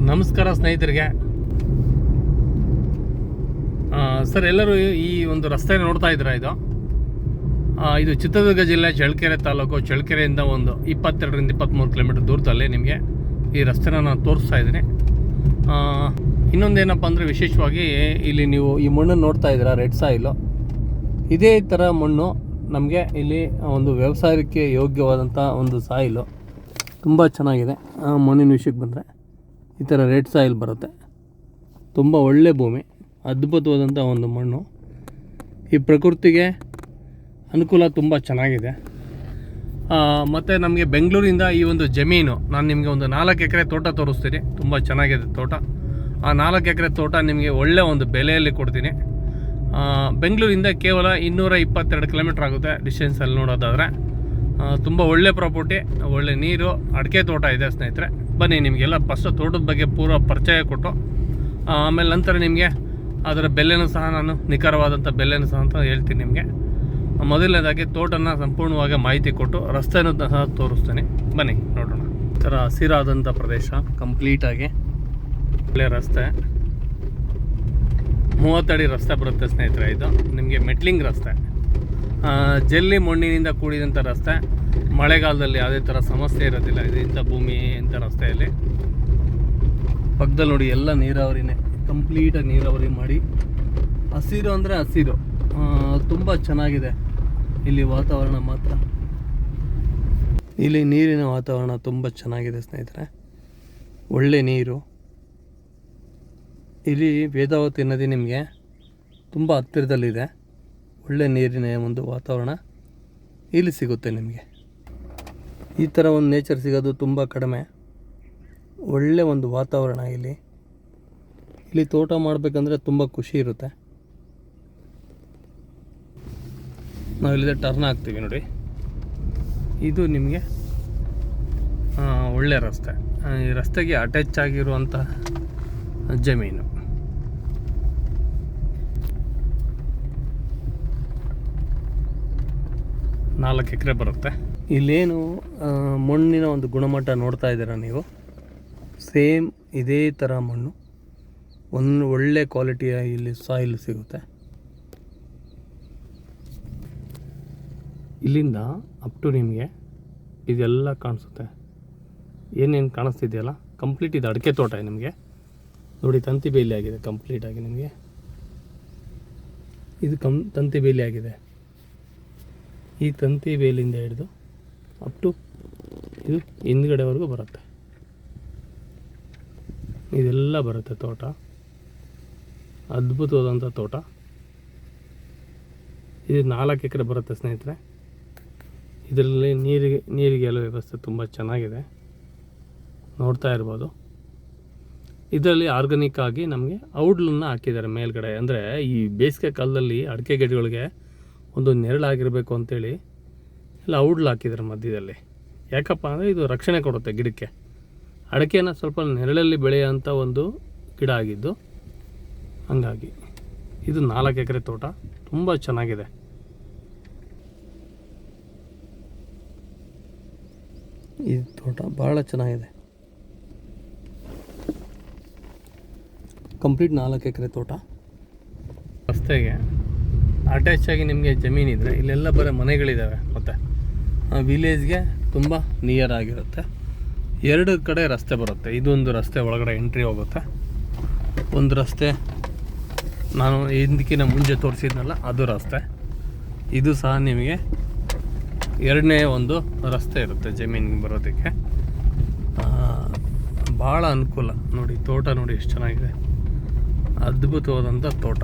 ನಮಸ್ಕಾರ ಸ್ನೇಹಿತರಿಗೆ. ಸರ್, ಎಲ್ಲರೂ ಈ ಒಂದು ರಸ್ತೆ ನೋಡ್ತಾ ಇದ್ದೀರಾ? ಇದು ಚಿತ್ರದುರ್ಗ ಜಿಲ್ಲೆ ಚಳ್ಳಕೆರೆ ತಾಲೂಕು. ಚಳ್ಳಕೆರೆಯಿಂದ ಒಂದು 22ರಿಂದ 23 ಕಿಲೋಮೀಟರ್ ದೂರದಲ್ಲಿ ನಿಮಗೆ ಈ ರಸ್ತೆನ ನಾನು ತೋರಿಸ್ತಾ ಇದ್ದೀನಿ. ಇನ್ನೊಂದೇನಪ್ಪ ಅಂದರೆ, ವಿಶೇಷವಾಗಿ ಇಲ್ಲಿ ನೀವು ಈ ಮಣ್ಣನ್ನು ನೋಡ್ತಾ ಇದ್ದೀರಾ, ರೆಡ್ ಸಾಯಿಲು. ಇದೇ ಥರ ಮಣ್ಣು ನಮಗೆ ಇಲ್ಲಿ ಒಂದು ವ್ಯವಸಾಯಕ್ಕೆ ಯೋಗ್ಯವಾದಂಥ ಒಂದು ಸಾಯಿಲು. ತುಂಬ ಚೆನ್ನಾಗಿದೆ. ಮಣ್ಣಿನ ವಿಷಯಕ್ಕೆ ಬಂದರೆ ಈ ಥರ ರೆಡ್ ಸಾಯಿಲ್ ಬರುತ್ತೆ. ತುಂಬ ಒಳ್ಳೆ ಭೂಮಿ, ಅದ್ಭುತವಾದಂಥ ಒಂದು ಮಣ್ಣು. ಈ ಪ್ರಕೃತಿಗೆ ಅನುಕೂಲ ತುಂಬ ಚೆನ್ನಾಗಿದೆ. ಮತ್ತು ನಮಗೆ ಬೆಂಗಳೂರಿಂದ ಈ ಒಂದು ಜಮೀನು, ನಾನು ನಿಮಗೆ ಒಂದು 4 ಎಕರೆ ತೋಟ ತೋರಿಸ್ತೀನಿ. ತುಂಬ ಚೆನ್ನಾಗಿದೆ ತೋಟ. ಆ 4 ಎಕರೆ ತೋಟ ನಿಮಗೆ ಒಳ್ಳೆ ಒಂದು ಬೆಲೆಯಲ್ಲಿ ಕೊಡ್ತೀನಿ. ಬೆಂಗಳೂರಿಂದ ಕೇವಲ 222 ಕಿಲೋಮೀಟ್ರ್ ಆಗುತ್ತೆ ಡಿಸ್ಟೆನ್ಸಲ್ಲಿ ನೋಡೋದಾದರೆ. ತುಂಬ ಒಳ್ಳೆ ಪ್ರಾಪರ್ಟಿ, ಒಳ್ಳೆ ನೀರು, ಅಡಿಕೆ ತೋಟ ಇದೆ ಸ್ನೇಹಿತರೆ. ಬನ್ನಿ, ನಿಮಗೆಲ್ಲ ಫಸ್ಟ್ ತೋಟದ ಬಗ್ಗೆ ಪೂರ್ವ ಪರಿಚಯ ಕೊಟ್ಟು ಆಮೇಲೆ ನಂತರ ನಿಮಗೆ ಅದರ ಬೆಲೆನೂ ಸಹ ನಾನು ನಿಖರವಾದಂಥ ಬೆಲೆನೂ ಸಹ ಅಂತ ಹೇಳ್ತೀನಿ ನಿಮಗೆ. ಮೊದಲನೇದಾಗಿ ತೋಟನ ಸಂಪೂರ್ಣವಾಗಿ ಮಾಹಿತಿ ಕೊಟ್ಟು ರಸ್ತೆನೂ ಸಹ ತೋರಿಸ್ತೀನಿ. ಬನ್ನಿ ನೋಡೋಣ. ಈ ಥರ ಹಸಿರಾದಂಥ ಪ್ರದೇಶ, ಕಂಪ್ಲೀಟಾಗಿ ಒಳ್ಳೆ ರಸ್ತೆ. 30 ಅಡಿ ರಸ್ತೆ ಬರುತ್ತೆ ಸ್ನೇಹಿತರೆ. ಇದು ನಿಮಗೆ ಮೆಟ್ಲಿಂಗ್ ರಸ್ತೆ, ಜಲ್ಲಿ ಮಣ್ಣಿನಿಂದ ಕೂಡಿದಂಥ ರಸ್ತೆ. ಮಳೆಗಾಲದಲ್ಲಿ ಯಾವುದೇ ಥರ ಸಮಸ್ಯೆ ಇರೋದಿಲ್ಲ ಇದು ಇಂಥ ಭೂಮಿ, ಇಂಥ ರಸ್ತೆಯಲ್ಲಿ. ಪಕ್ಕದಲ್ಲಿ ನೋಡಿ ಎಲ್ಲ ನೀರಾವರಿನೇ, ಕಂಪ್ಲೀಟಾಗಿ ನೀರಾವರಿ ಮಾಡಿ. ಹಸಿರು ಅಂದರೆ ಹಸಿರು, ತುಂಬ ಚೆನ್ನಾಗಿದೆ ಇಲ್ಲಿ ವಾತಾವರಣ. ಮಾತ್ರ ಇಲ್ಲಿ ನೀರಿನ ವಾತಾವರಣ ತುಂಬ ಚೆನ್ನಾಗಿದೆ ಸ್ನೇಹಿತರೆ. ಒಳ್ಳೆ ನೀರು. ಇಲ್ಲಿ ವೇದಾವತಿ ನದಿ ನಿಮಗೆ ತುಂಬ ಹತ್ತಿರದಲ್ಲಿದೆ. ಒಳ್ಳೆ ನೀರಿನ ಒಂದು ವಾತಾವರಣ ಇಲ್ಲಿ ಸಿಗುತ್ತೆ ನಿಮಗೆ. ಈ ಥರ ಒಂದು ನೇಚರ್ ಸಿಗೋದು ತುಂಬ ಕಡಿಮೆ. ಒಳ್ಳೆ ಒಂದು ವಾತಾವರಣ ಇಲ್ಲಿ ತೋಟ ಮಾಡಬೇಕಂದ್ರೆ ತುಂಬ ಖುಷಿ ಇರುತ್ತೆ. ನಾವಿಲ್ಲಿದೆ ಟರ್ನ್ ಆಗ್ತೀವಿ ನೋಡಿ. ಇದು ನಿಮಗೆ ಒಳ್ಳೆ ರಸ್ತೆ. ಈ ರಸ್ತೆಗೆ ಅಟ್ಯಾಚ್ ಆಗಿರುವಂಥ ಜಮೀನು. ನಾಲ್ಕು ಎಕರೆ ಬರುತ್ತೆ. ಇಲ್ಲೇನು ಮಣ್ಣಿನ ಒಂದು ಗುಣಮಟ್ಟ ನೋಡ್ತಾ ಇದ್ದೀರಾ ನೀವು, ಸೇಮ್ ಇದೇ ಥರ ಮಣ್ಣು, ಒಂದು ಒಳ್ಳೆ ಕ್ವಾಲಿಟಿಯ ಇಲ್ಲಿ ಸಾಯಿಲ್ ಸಿಗುತ್ತೆ. ಇಲ್ಲಿಂದ ಅಪ್ ಟು ನಿಮಗೆ ಇದೆಲ್ಲ ಕಾಣಿಸುತ್ತೆ. ಏನೇನು ಕಾಣಿಸ್ತಿದೆಯಲ್ಲ, ಕಂಪ್ಲೀಟ್ ಇದು ಅಡಿಕೆ ತೋಟ ನಿಮಗೆ ನೋಡಿ. ತಂತಿ ಬೇಲಿ ಆಗಿದೆ ಕಂಪ್ಲೀಟಾಗಿ ನಿಮಗೆ. ಇದು ತಂತಿ ಬೇಲಿ ಆಗಿದೆ. ಈ ತಂತಿ ಬೇಲಿಂದ ಹಿಡಿದು ಅಪ್ ಟು ಇದು ಹಿಂದ್ಗಡೆವರೆಗೂ ಬರುತ್ತೆ. ಇದೆಲ್ಲ ಬರುತ್ತೆ ತೋಟ. ಅದ್ಭುತವಾದಂಥ ತೋಟ. ಇದು 4 ಎಕರೆ ಬರುತ್ತೆ ಸ್ನೇಹಿತರೆ. ಇದರಲ್ಲಿ ನೀರಿಗೆಲ್ಲ ವ್ಯವಸ್ಥೆ ತುಂಬ ಚೆನ್ನಾಗಿದೆ, ನೋಡ್ತಾ ಇರ್ಬೋದು. ಇದರಲ್ಲಿ ಆರ್ಗಾನಿಕ್ ಆಗಿ ನಮಗೆ ಔಡ್ಲನ್ನು ಹಾಕಿದ್ದಾರೆ ಮೇಲ್ಗಡೆ. ಅಂದರೆ ಈ ಬೇಸಿಗೆ ಕಾಲದಲ್ಲಿ ಅಡಿಕೆ ಗಿಡಗಳಿಗೆ ಒಂದು ನೆರಳಾಗಿರಬೇಕು ಅಂತೇಳಿ ಎಲ್ಲ ಔಡ್ಲು ಹಾಕಿದ್ದಾರೆ ಮಧ್ಯದಲ್ಲಿ. ಯಾಕಪ್ಪ ಅಂದರೆ ಇದು ರಕ್ಷಣೆ ಕೊಡುತ್ತೆ ಗಿಡಕ್ಕೆ. ಅಡಿಕೆನ ಸ್ವಲ್ಪ ನೆರಳಲ್ಲಿ ಬೆಳೆಯೋಂಥ ಒಂದು ಗಿಡ ಆಗಿದ್ದು, ಹಂಗಾಗಿ ಇದು 4 ಎಕರೆ ತೋಟ ತುಂಬ ಚೆನ್ನಾಗಿದೆ. ಈ ತೋಟ ಭಾಳ ಚೆನ್ನಾಗಿದೆ. ಕಂಪ್ಲೀಟ್ 4 ಎಕರೆ ತೋಟ. ರಸ್ತೆಗೆ ಅಟ್ಯಾಚ್ ಆಗಿ ನಿಮಗೆ ಜಮೀನಿದ್ರೆ ಇಲ್ಲೆಲ್ಲ ಬರೋ ಮನೆಗಳಿದ್ದಾವೆ. ಮತ್ತು ವಿಲೇಜ್ಗೆ ತುಂಬ ನಿಯರ್ ಆಗಿರುತ್ತೆ. 2 ಕಡೆ ರಸ್ತೆ ಬರುತ್ತೆ. ಇದೊಂದು ರಸ್ತೆ ಒಳಗಡೆ ಎಂಟ್ರಿ ಹೋಗುತ್ತೆ. ಒಂದು ರಸ್ತೆ ನಾನು ಹಿಂದಕ್ಕಿಂತ ಮುಂಚೆ ತೋರಿಸಿದ್ನಲ್ಲ, ಅದು ರಸ್ತೆ. ಇದು ಸಹ ನಿಮಗೆ 2ನೇ ಒಂದು ರಸ್ತೆ ಇರುತ್ತೆ ಜಮೀನಿಗೆ ಬರೋದಕ್ಕೆ. ಭಾಳ ಅನುಕೂಲ ನೋಡಿ. ತೋಟ ನೋಡಿ ಎಷ್ಟು ಚೆನ್ನಾಗಿದೆ, ಅದ್ಭುತವಾದಂಥ ತೋಟ.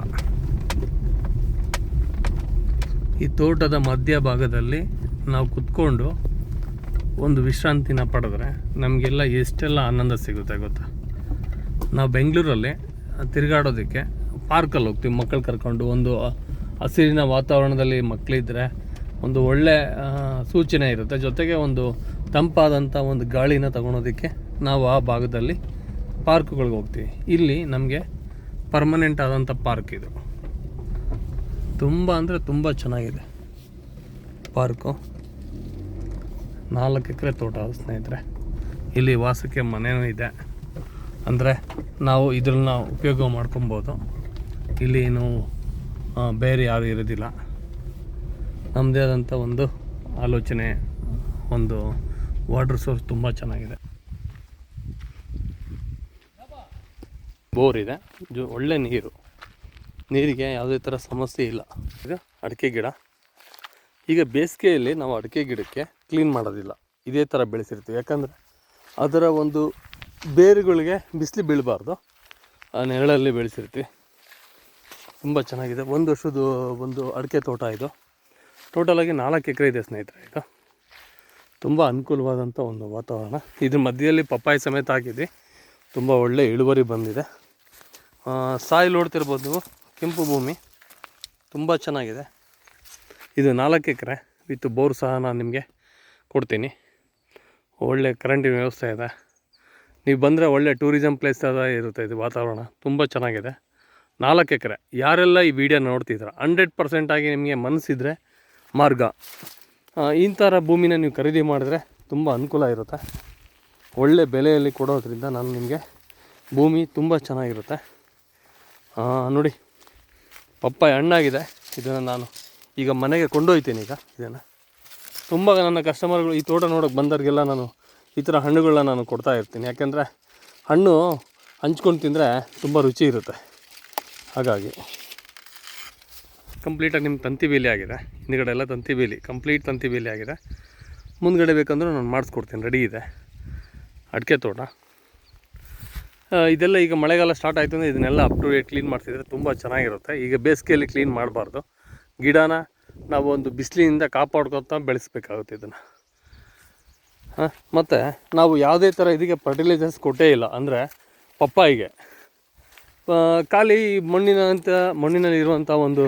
ಈ ತೋಟದ ಮಧ್ಯಭಾಗದಲ್ಲಿ ನಾವು ಕುತ್ಕೊಂಡು ಒಂದು ವಿಶ್ರಾಂತಿನ ಪಡೆದ್ರೆ ನಮಗೆಲ್ಲ ಎಷ್ಟೆಲ್ಲ ಆನಂದ ಸಿಗುತ್ತೆ ಗೊತ್ತಾ. ನಾವು ಬೆಂಗಳೂರಲ್ಲಿ ತಿರುಗಾಡೋದಕ್ಕೆ ಪಾರ್ಕಲ್ಲಿ ಹೋಗ್ತೀವಿ ಮಕ್ಕಳು ಕರ್ಕೊಂಡು. ಒಂದು ಹಸಿರಿನ ವಾತಾವರಣದಲ್ಲಿ ಮಕ್ಕಳಿದ್ದರೆ ಒಂದು ಒಳ್ಳೆ ಸೂಚನೆ ಇರುತ್ತೆ. ಜೊತೆಗೆ ಒಂದು ತಂಪಾದಂಥ ಒಂದು ಗಾಳಿನ ತಗೊಳೋದಕ್ಕೆ ನಾವು ಆ ಭಾಗದಲ್ಲಿ ಪಾರ್ಕ್ಗಳಿಗೆ ಹೋಗ್ತೀವಿ. ಇಲ್ಲಿ ನಮಗೆ ಪರ್ಮನೆಂಟ್ ಆದಂಥ ಪಾರ್ಕ್ ಇದು. ತುಂಬ ಅಂದರೆ ತುಂಬ ಚೆನ್ನಾಗಿದೆ ಪಾರ್ಕು. 4 ಎಕರೆ ತೋಟ ಸ್ನೇಹಿತರೆ. ಇಲ್ಲಿ ವಾಸಕ್ಕೆ ಮನೆಯೂ ಇದೆ. ಅಂದರೆ ನಾವು ಇದನ್ನ ಉಪಯೋಗ ಮಾಡ್ಕೊಬೋದು. ಇಲ್ಲಿ ಏನು ಬೇರೆ ಯಾರು ಇರೋದಿಲ್ಲ. ನಮ್ಮದೇ ಆದಂಥ ಒಂದು ಆಲೋಚನೆ, ಒಂದು ವಾಟರ್ ಸೋರ್ಸ್ ತುಂಬ ಚೆನ್ನಾಗಿದೆ. ಬೋರ್ ಇದೆ, ಒಳ್ಳೆ ನೀರಿಗೆ ಯಾವುದೇ ಥರ ಸಮಸ್ಯೆ ಇಲ್ಲ. ಇದು ಅಡಿಕೆ ಗಿಡ. ಈಗ ಬೇಸಿಗೆಯಲ್ಲಿ ನಾವು ಅಡಿಕೆ ಗಿಡಕ್ಕೆ ಕ್ಲೀನ್ ಮಾಡೋದಿಲ್ಲ, ಇದೇ ಥರ ಬೆಳೆಸಿರ್ತೀವಿ. ಯಾಕಂದರೆ ಅದರ ಒಂದು ಬೇರುಗಳಿಗೆ ಬಿಸಿಲು ಬೀಳಬಾರ್ದು, ಆ ನೆರಳಲ್ಲಿ ಬೆಳೆಸಿರ್ತೀವಿ. ತುಂಬ ಚೆನ್ನಾಗಿದೆ. ಒಂದು ವರ್ಷದ ಒಂದು ಅಡಿಕೆ ತೋಟ ಇದು. ಟೋಟಲಾಗಿ 4 ಎಕರೆ ಇದೆ ಸ್ನೇಹಿತರೆ. ಇದು ತುಂಬ ಅನುಕೂಲವಾದಂಥ ಒಂದು ವಾತಾವರಣ. ಇದ್ರ ಮಧ್ಯದಲ್ಲಿ ಪಪ್ಪಾಯಿ ಸಮೇತ ಹಾಕಿದ್ವಿ, ತುಂಬ ಒಳ್ಳೆ ಇಳುವರಿ ಬಂದಿದೆ. ಸಾಯಿಲ್ ನೋಡ್ತಿರ್ಬೋದು ನೀವು, ಕೆಂಪು ಭೂಮಿ, ತುಂಬ ಚೆನ್ನಾಗಿದೆ. ಇದು 4 ಎಕರೆ ವಿತ್ ಬೋರ್ ಸಹ ನಾನು ನಿಮಗೆ ಕೊಡ್ತೀನಿ. ಒಳ್ಳೆ ಕರೆಂಟಿನ ವ್ಯವಸ್ಥೆ ಇದೆ. ನೀವು ಬಂದರೆ ಒಳ್ಳೆ ಟೂರಿಸಮ್ ಪ್ಲೇಸ್ ಥರ ಇರುತ್ತೆ. ಇದು ವಾತಾವರಣ ತುಂಬ ಚೆನ್ನಾಗಿದೆ. 4 ಎಕರೆ. ಯಾರೆಲ್ಲ ಈ ವಿಡಿಯೋ ನೋಡ್ತಿದ್ದೀರ 100% ಆಗಿ ನಿಮಗೆ ಮನಸ್ಸಿದ್ರೆ ಮಾರ್ಗ, ಈ ಥರ ಭೂಮಿನ ನೀವು ಖರೀದಿ ಮಾಡಿದ್ರೆ ತುಂಬ ಅನುಕೂಲ ಇರುತ್ತೆ. ಒಳ್ಳೆ ಬೆಲೆಯಲ್ಲಿ ಕೊಡೋದ್ರಿಂದ ನಾನು ನಿಮಗೆ ಭೂಮಿ ತುಂಬ ಚೆನ್ನಾಗಿರುತ್ತೆ. ನೋಡಿ, ಪಪ್ಪಾಯ ಹಣ್ಣಾಗಿದೆ. ಇದನ್ನು ನಾನು ಈಗ ಮನೆಗೆ ಕೊಂಡೊಯ್ತೀನಿ. ಈಗ ಇದನ್ನು ತುಂಬ ನನ್ನ ಕಸ್ಟಮರ್ಗಳು ಈ ತೋಟ ನೋಡೋಕ್ಕೆ ಬಂದವ್ರಿಗೆಲ್ಲ ನಾನು ಈ ಥರ ಹಣ್ಣುಗಳನ್ನ ನಾನು ಕೊಡ್ತಾ ಇರ್ತೀನಿ. ಯಾಕೆಂದರೆ ಹಣ್ಣು ಹಂಚ್ಕೊಂಡು ತಿಂದರೆ ತುಂಬ ರುಚಿ ಇರುತ್ತೆ. ಹಾಗಾಗಿ ಕಂಪ್ಲೀಟಾಗಿ ನಿಮ್ಮ ತಂತಿ ಬೇಲಿ ಆಗಿದೆ. ಹಿಂದುಗಡೆ ಎಲ್ಲ ತಂತಿ ಬೇಲಿ, ಕಂಪ್ಲೀಟ್ ತಂತಿ ಬೇಲಿ ಆಗಿದೆ. ಮುಂದ್ಗಡೆ ಬೇಕಂದ್ರೆ ನಾನು ಮಾಡಿಸ್ಕೊಡ್ತೀನಿ, ರೆಡಿ ಇದೆ. ಅಡಿಕೆ ತೋಟ ಇದೆಲ್ಲ ಈಗ ಮಳೆಗಾಲ ಸ್ಟಾರ್ಟ್ ಆಯಿತು ಅಂದರೆ ಇದನ್ನೆಲ್ಲ ಅಪ್ ಟು ಡೇಟ್ ಕ್ಲೀನ್ ಮಾಡ್ತಿದ್ರೆ ತುಂಬ ಚೆನ್ನಾಗಿರುತ್ತೆ. ಈಗ ಬೇಸಿಗೆಯಲ್ಲಿ ಕ್ಲೀನ್ ಮಾಡಬಾರ್ದು. ಗಿಡನ ನಾವು ಒಂದು ಬಿಸಿಲಿನಿಂದ ಕಾಪಾಡ್ಕೊತಾ ಬೆಳೆಸಬೇಕಾಗುತ್ತೆ ಇದನ್ನು. ಮತ್ತು ನಾವು ಯಾವುದೇ ಥರ ಇದಕ್ಕೆ ಫರ್ಟಿಲೈಸರ್ಸ್ ಕೊಟ್ಟೇ ಇಲ್ಲ. ಅಂದರೆ ಪಪ್ಪಾಯಿಗೆ ಖಾಲಿ ಮಣ್ಣಿನಲ್ಲಿ ಇರುವಂಥ ಒಂದು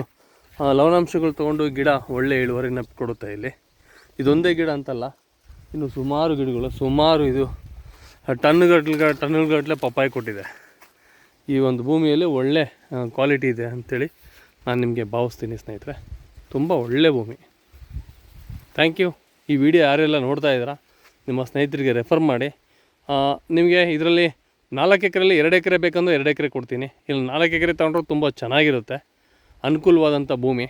ಲವಣಾಂಶಗಳು ತೊಗೊಂಡು ಗಿಡ ಒಳ್ಳೆ ಇಳುವರಿನ ಕೊಡುತ್ತೆ. ಇದೊಂದೇ ಗಿಡ ಅಂತಲ್ಲ, ಇನ್ನು ಸುಮಾರು ಗಿಡಗಳು, ಇದು ಟನ್ನುಗಟ್ಟಲೆ ಪಪ್ಪಾಯಿ ಕೊಟ್ಟಿದೆ. ಈ ಒಂದು ಭೂಮಿಯಲ್ಲಿ ಒಳ್ಳೆ ಕ್ವಾಲಿಟಿ ಇದೆ ಅಂಥೇಳಿ ನಾನು ನಿಮಗೆ ಭಾವಿಸ್ತೀನಿ ಸ್ನೇಹಿತರೆ. ತುಂಬ ಒಳ್ಳೆ ಭೂಮಿ. Thank you. ಈ ವಿಡಿಯೋ ಯಾರೆಲ್ಲ ನೋಡ್ತಾ ಇದ್ದೀರಾ ನಿಮ್ಮ ಸ್ನೇಹಿತರಿಗೆ ರೆಫರ್ ಮಾಡಿ. ನಿಮಗೆ ಇದರಲ್ಲಿ 4 ಎಕರೆಯಲ್ಲಿ 2 ಎಕರೆ ಬೇಕಂದ್ರೆ 2 ಎಕರೆ ಕೊಡ್ತೀನಿ. ಇಲ್ಲಿ 4 ಎಕರೆ ತೊಗೊಂಡ್ರೆ ತುಂಬ ಚೆನ್ನಾಗಿರುತ್ತೆ, ಅನುಕೂಲವಾದಂಥ ಭೂಮಿ.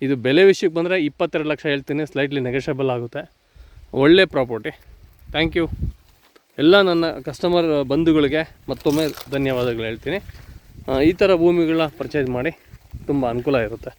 ಇದು ಬೆಲೆ ವಿಷಯಕ್ಕೆ ಬಂದರೆ 22 ಲಕ್ಷ ಹೇಳ್ತೀನಿ, ಸ್ಲೈಟ್ಲಿ ನೆಗೋಷಿಯಬಲ್ ಆಗುತ್ತೆ. ಒಳ್ಳೆ ಪ್ರಾಪರ್ಟಿ. Thank you. ಎಲ್ಲ ನನ್ನ ಕಸ್ಟಮರ್ ಬಂಧುಗಳಿಗೆ ಮತ್ತೊಮ್ಮೆ ಧನ್ಯವಾದಗಳು ಹೇಳ್ತೀನಿ. ಈ ಥರ ಭೂಮಿಗಳನ್ನ ಪರ್ಚೇಸ್ ಮಾಡಿ, ತುಂಬ ಅನುಕೂಲ ಇರುತ್ತೆ.